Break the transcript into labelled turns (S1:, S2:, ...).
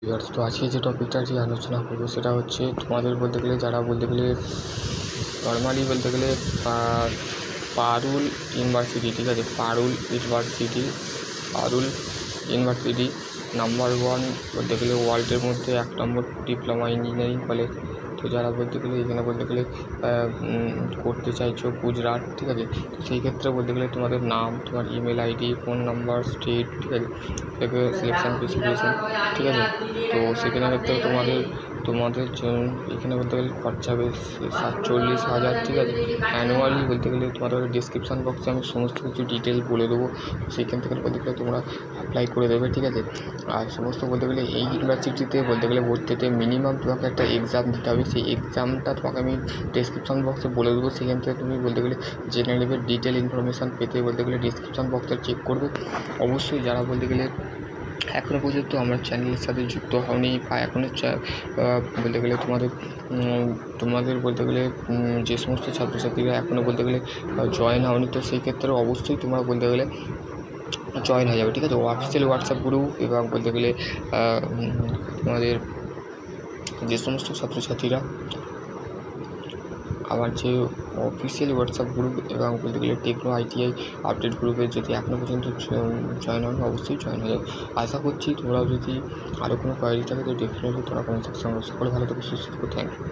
S1: Viewers, তো আজকে যে টপিকটা যে আলোচনা করবো সেটা হচ্ছে তোমাদের বলতে গেলে যারা বলতে গেলে নর্মালি বলতে গেলে পারুল ইউনিভার্সিটি, ঠিক আছে, পারুল ইউনিভার্সিটি নাম্বার 1 বলতে গেলে ওয়ার্ল্ডের মধ্যে 1 নম্বর ডিপ্লোমা ইঞ্জিনিয়ারিং কলেজ। তো যারা বলতে গেলে এখানে বলতে গেলে করতে চাইছো গুজরাট, ঠিক আছে, তো সেই ক্ষেত্রে বলতে গেলে তোমাদের নাম, তোমার email ID, phone number, state, ঠিক আছে, সিলেকশন স্পেসিফিকেশন, ঠিক আছে। তো সেখানে ক্ষেত্রে তোমাদের এখানে বলতে গেলে খরচা বেশ 47,000, ঠিক আছে, অ্যানুয়ালি বলতে গেলে তোমাদের ডিসক্রিপশান বক্সে আমি সমস্ত কিছু ডিটেল বলে দেবো। সেইখান থেকে বলতে গেলে তোমরা অ্যাপ্লাই করে দেবে, ঠিক আছে। আর সমস্ত বলতে গেলে এই ইউনিভার্সিটিতে বলতে গেলে ভর্তি হতে মিনিমাম তোমাকে একটা এক্সাম দিতে হবে। সেই এক্সামটা তোমাকে আমি ডিসক্রিপশান বক্সে বলে দেবো। সেখান থেকে তুমি বলতে গেলে জেনে নেবে। ডিটেল ইনফরমেশান পেতে বলতে গেলে ডিসক্রিপশান বক্সে চেক করবে। অবশ্যই যারা বলতে গেলে এখনও পর্যন্ত আমার চ্যানেলের সাথে যুক্ত হওনি বা এখনও বলতে গেলে তোমাদের বলতে গেলে যে সমস্ত ছাত্রছাত্রীরা এখনও বলতে গেলে জয়েন হওনি, তো সেই ক্ষেত্রে অবশ্যই তোমরা বলতে গেলে জয়েন হয়ে যাবে, ঠিক আছে। অফিসিয়াল হোয়াটসঅ্যাপ গ্রুপ এবং বলতে গেলে তোমাদের যে সমস্ত ছাত্রছাত্রীরা আমার যে অফিসিয়াল হোয়াটসঅ্যাপ গ্রুপ এবং বলতে গেলে টেকনো আইটিআই আপডেট গ্রুপে যদি এখনও পর্যন্ত জয়েন হন, অবশ্যই জয়েন হয়ে যাবে। আশা করছি তোমরাও যদি আরও কোনো কোয়ারি থাকে তো ডেফিনেটলি তোমরা কমেন্ট সেকশনে সকলে ভালো থেকে সুস্থ থাকো। Thank you.